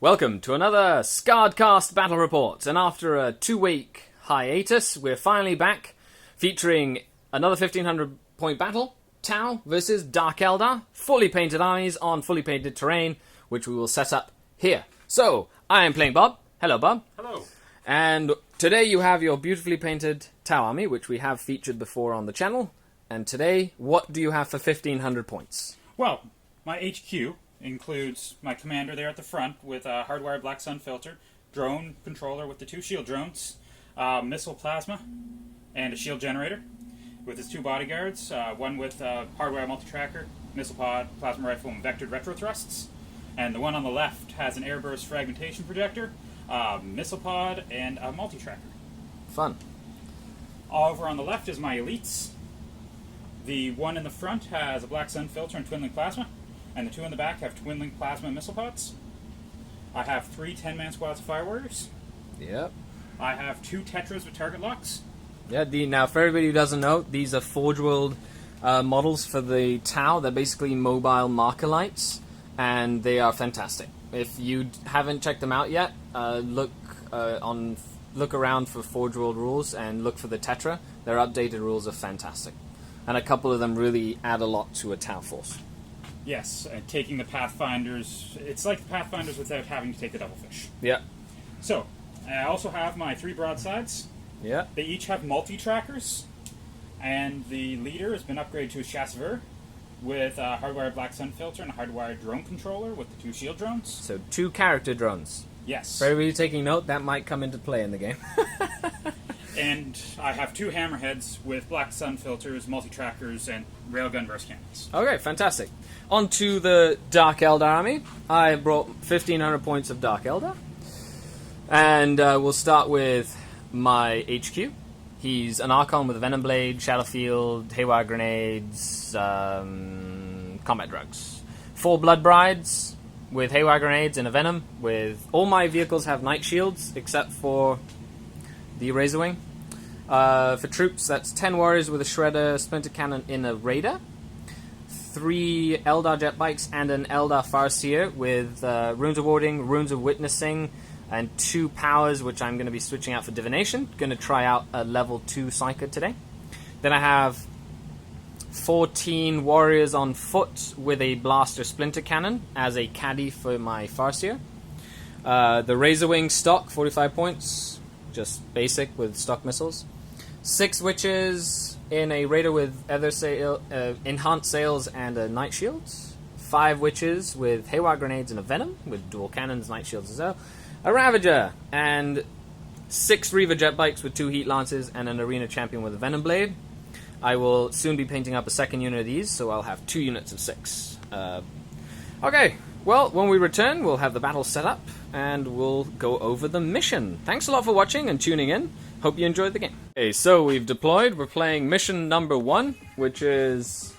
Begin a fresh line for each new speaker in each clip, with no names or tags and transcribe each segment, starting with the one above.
Welcome to another SkaredCast Battle Report, and after a 2-week hiatus, we're finally back, featuring another 1500 point battle, Tau versus Dark Eldar, fully painted armies on fully painted terrain, which we will set up here. So, I am playing Bob. Hello, Bob.
Hello.
And today you have your beautifully painted Tau army, which we have featured before on the channel. And today, what do you have for 1500 points?
Well, my HQ includes my commander there at the front with a hardwired black sun filter, drone controller with the 2 shield drones, missile plasma, and a shield generator with his 2 bodyguards, one with hardwire multi-tracker, missile pod, plasma rifle, and vectored retro thrusts. And the one on the left has an airburst fragmentation projector, missile pod, and a multi-tracker.
Fun.
Over on the left is my elites. The one in the front has a black sun filter and twin link plasma, and the 2 in the back have twin link plasma and missile pods. I have 3 10-man squads of fire warriors.
Yep.
I have 2 tetras with target locks.
Yeah, now for everybody who doesn't know, these are Forge World models for the Tau. They're basically mobile marker lights, and they are fantastic. If you haven't checked them out yet, look around for Forge World rules and look for the Tetra. Their updated rules are fantastic, and a couple of them really add a lot to a Tau force.
Yes, and taking the Pathfinders, it's like the Pathfinders without having to take the Doublefish.
Yeah.
So, I also have my 3 broadsides.
Yeah.
They each have multi-trackers, and the leader has been upgraded to a chasseur with a hardwired black sun filter and a hardwired drone controller with the 2 shield drones.
So 2 character drones.
Yes.
For everybody taking note, that might come into play in the game.
And I have 2 hammerheads with black sun filters, multi-trackers, and railgun burst cannons.
Okay, fantastic. On to the Dark Eldar army. I brought 1500 points of Dark Eldar. And we'll start with my HQ. He's an Archon with a Venom Blade, Shadow Field, Haywire Grenades, Combat Drugs. 4 Blood Brides with Haywire Grenades and a Venom. With all my vehicles have Night Shields, except for the Razor Wing. For troops, that's 10 Warriors with a Shredder, Splinter Cannon in a Raider. 3 Eldar Jet Bikes and an Eldar Farseer with Runes of Warding, Runes of Witnessing, and 2 powers, which I'm going to be switching out for Divination. Going to try out a level 2 Psyker today. Then I have 14 Warriors on foot with a Blaster Splinter Cannon as a caddy for my Farseer. The Razor Wing stock, 45 points, just basic with stock missiles. 6 Witches in a Raider with enhanced sails and a Night Shield. 5 Witches with Haywire Grenades and a Venom with dual cannons, Night Shields as well. A Ravager and 6 Reaver Jet Bikes with 2 Heat Lances and an Arena Champion with a Venom Blade. I will soon be painting up a second unit of these, so I'll have 2 units of 6. Okay, well, when we return, we'll have the battle set up, and we'll go over the mission. Thanks a lot for watching and tuning in. Hope you enjoyed the game. Okay, so we've deployed. We're playing mission number 1, which is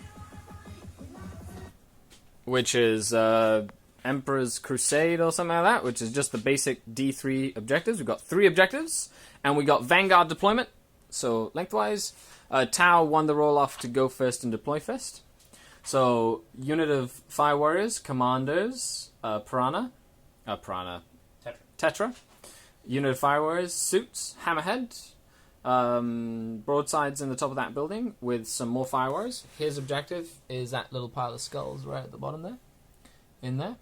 Emperor's Crusade or something like that, which is just the basic D3 objectives. We've got 3 objectives, and we got Vanguard deployment. So lengthwise, Tau won the roll-off to go first and deploy first. So unit of Fire Warriors, Commanders, Tetra. Unit of Fire Warriors, Suits, Hammerhead, broadsides in the top of that building with some more Fire Warriors. His objective is that little pile of skulls right at the bottom there. In there.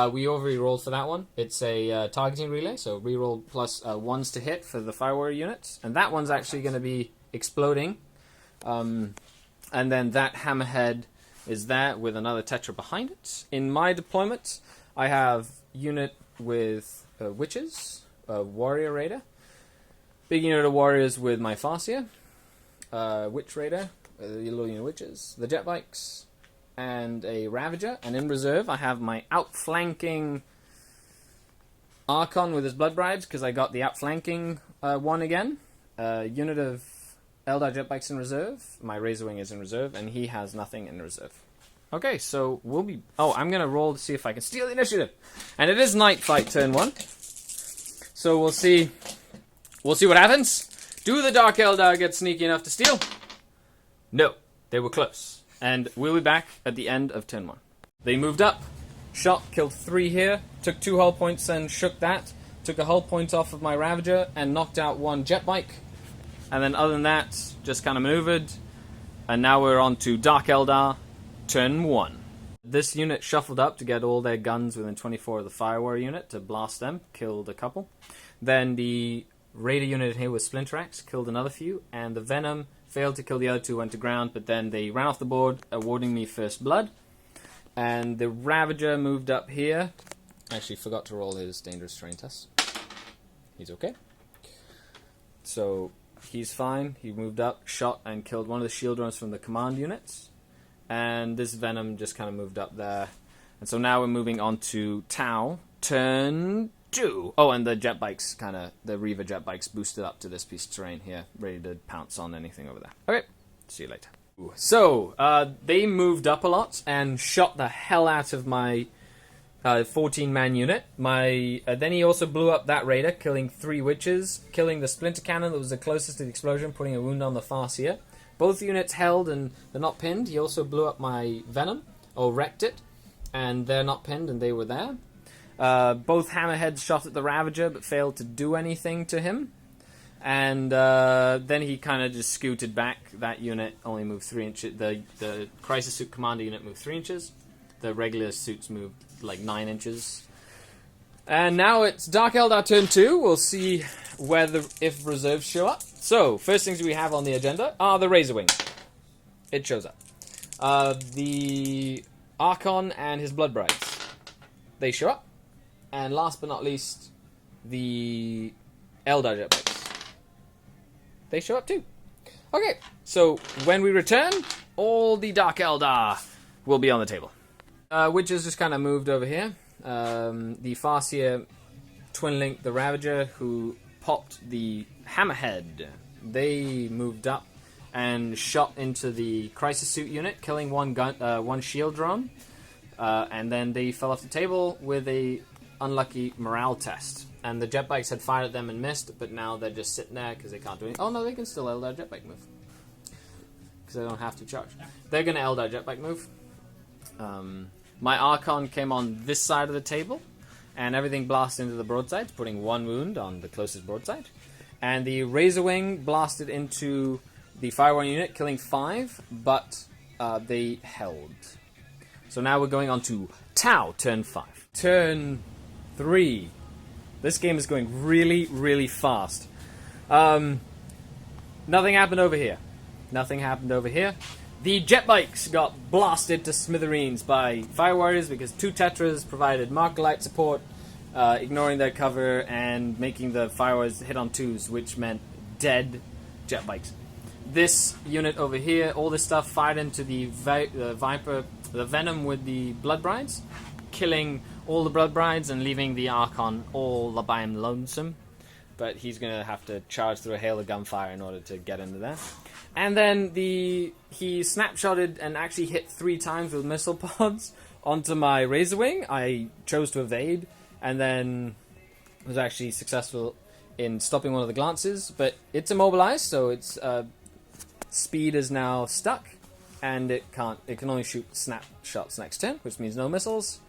We already rolled for that one. It's a targeting relay, so reroll plus 1s to hit for the Fire Warrior units. And that one's actually going to be exploding. And then that Hammerhead is there with another Tetra behind it. In my deployment, I have unit with Witches, Warrior Raider, big unit of Warriors with my Farseer, Witch Raider, the little unit of Witches, the Jet Bikes, and a Ravager. And in reserve, I have my outflanking Archon with his Blood Brides, because I got the outflanking one again. Unit of Eldar Jet Bikes in reserve. My Razor Wing is in reserve, and he has nothing in reserve. Okay, so we'll be... Oh, I'm going to roll to see if I can steal the initiative. And it is Night Fight turn 1. So we'll see what happens. Do the Dark Eldar get sneaky enough to steal? No, they were close. And we'll be back at the end of turn 1. They moved up. Shot, killed 3 here. Took 2 hull points and shook that. Took a hull point off of my Ravager and knocked out 1 jet bike. And then other than that, just kind of maneuvered. And now we're on to Dark Eldar, turn 1. This unit shuffled up to get all their guns within 24 of the Fire Warrior unit to blast them. Killed a couple. Then the Raider unit here with Splinter Axe killed another few. And the Venom failed to kill the other 2, went to ground. But then they ran off the board, awarding me first blood. And the Ravager moved up here. Actually forgot to roll his dangerous terrain test. He's okay. So he's fine. He moved up, shot, and killed one of the shield drones from the command units. And this Venom just kind of moved up there. And so now we're moving on to Tau, turn 2. Oh, and the jet bikes the Reaver jet bikes boosted up to this piece of terrain here, ready to pounce on anything over there. Okay, see you later. So, they moved up a lot and shot the hell out of my 14-man unit. Then he also blew up that Raider, killing 3 witches, killing the Splinter Cannon that was the closest to the explosion, putting a wound on the Farseer. Both units held and they're not pinned. He also blew up my Venom, or wrecked it, and they're not pinned and they were there. Both Hammerheads shot at the Ravager but failed to do anything to him. And then he kind of just scooted back. That unit only moved 3 inches. The Crisis Suit Commander unit moved 3 inches. The regular suits moved like 9 inches. And now it's Dark Eldar turn 2. We'll see if reserves show up. So, first things we have on the agenda are the Razorwing. It shows up. The Archon and his Blood Brides. They show up. And last but not least, the Eldar Jetbikes. They show up too. Okay, so when we return, all the Dark Eldar will be on the table. Witches just kind of moved over here. The Farseer Twin Link, the Ravager, who popped the Hammerhead. They moved up and shot into the Crisis Suit unit, killing one shield drone. And then they fell off the table with a unlucky morale test. And the jet bikes had fired at them and missed, but now they're just sitting there because they can't do anything. Oh no, they can still Eldar jet bike move. Because they don't have to charge. They're going to Eldar jet bike move. My Archon came on this side of the table, and everything blasted into the broadsides, putting 1 wound on the closest broadside. And the Razorwing blasted into the Fire Warrior unit, killing 5, but they held. So now we're going on to Tau, turn 5. Turn 3. This game is going really, really fast. Nothing happened over here. Nothing happened over here. The jet bikes got blasted to smithereens by Fire Warriors because 2 Tetras provided Mark Light support, ignoring their cover and making the Fire Warriors hit on 2s, which meant dead jet bikes. This unit over here, all this stuff fired into the Venom with the Blood Brides, killing all the Blood Brides and leaving the Archon all by him lonesome. But he's going to have to charge through a hail of gunfire in order to get into there. And then he snapshotted and actually hit 3 times with missile pods onto my Razorwing. I chose to evade and then was actually successful in stopping one of the glances. But it's immobilized, so its speed is now stuck. And it can only shoot snapshots next turn, which means no missiles.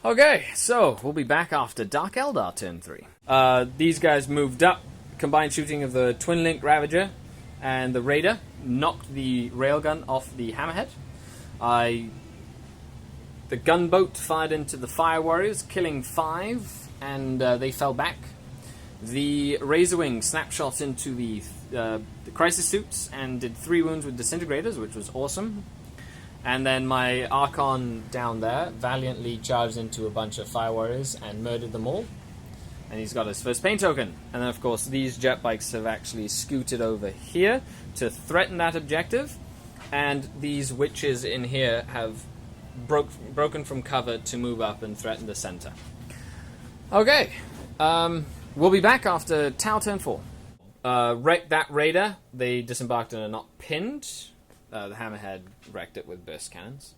Okay, so we'll be back after Dark Eldar turn 3. These guys moved up. Combined shooting of the Twin Link Ravager and the Raider knocked the railgun off the Hammerhead. The gunboat fired into the Fire Warriors, killing 5, and they fell back. The Razorwing snapshot into the Crisis Suits and did 3 wounds with disintegrators, which was awesome. And then my Archon down there valiantly charged into a bunch of Fire Warriors and murdered them all. And he's got his first pain token. And then, of course, these jet bikes have actually scooted over here to threaten that objective. And these witches in here have broken from cover to move up and threaten the center. Okay. We'll be back after Tau turn 4. Wrecked that Raider. They disembarked and are not pinned. The Hammerhead wrecked it with burst cannons.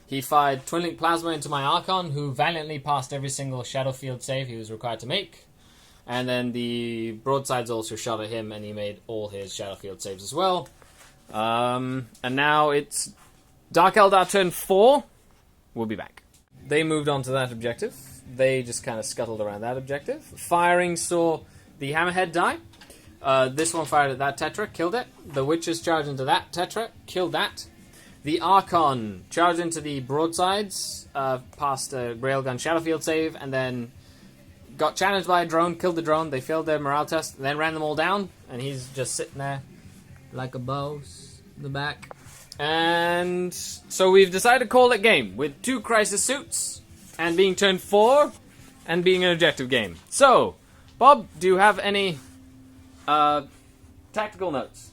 He fired Twin Link Plasma into my Archon, who valiantly passed every single Shadow Field save he was required to make. And then the broadsides also shot at him, and he made all his Shadow Field saves as well. And now it's Dark Eldar turn 4. We'll be back. they moved on to that objective. They just kind of scuttled around that objective. Firing saw the hammerhead die. This one fired at that Tetra, killed it. The witches charged into that Tetra, killed that. The Archon charged into the broadsides, passed a railgun Shadowfield save, and then got challenged by a drone, killed the drone. They failed their morale test, and then ran them all down. And he's just sitting there like a boss in the back. And so we've decided to call it game with 2 crisis suits and being turn 4 and being an objective game. So, Bob, do you have any tactical notes?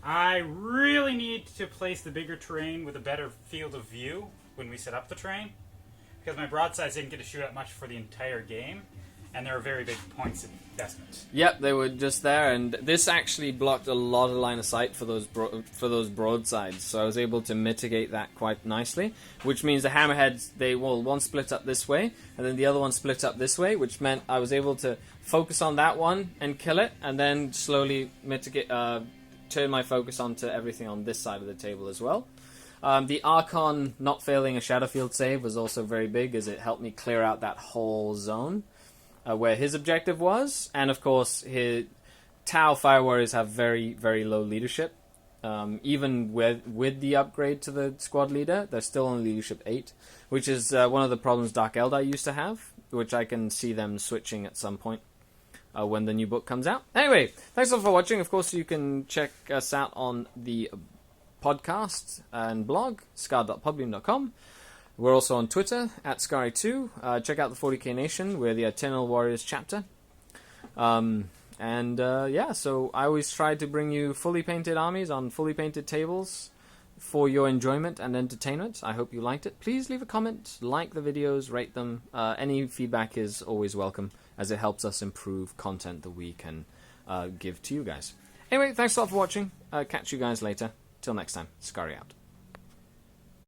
I really need to place the bigger terrain with a better field of view when we set up the terrain, because my broadsides didn't get to shoot at much for the entire game, and there are very big points of investment.
Yep, they were just there, and this actually blocked a lot of line of sight for those broadsides, so I was able to mitigate that quite nicely, which means the hammerheads, one split up this way, and then the other one split up this way, which meant I was able to focus on that one and kill it, and then slowly mitigate, turn my focus onto everything on this side of the table as well. The Archon not failing a Shadowfield save was also very big, as it helped me clear out that whole zone where his objective was. And of course, his Tau Fire Warriors have very, very low leadership. Even with the upgrade to the squad leader, they're still on leadership 8, which is one of the problems Dark Eldar used to have, which I can see them switching at some point when the new book comes out. Anyway, thanks all for watching. Of course, you can check us out on the podcast and blog, skard.podbeam.com. We're also on Twitter, at Skari2. Check out the 40k Nation. We're the Eternal Warriors chapter. So I always try to bring you fully painted armies on fully painted tables for your enjoyment and entertainment. I hope you liked it. Please leave a comment, like the videos, rate them. Any feedback is always welcome, as it helps us improve content that we can give to you guys. Anyway, thanks a lot for watching. Catch you guys later. Till next time, Skari out.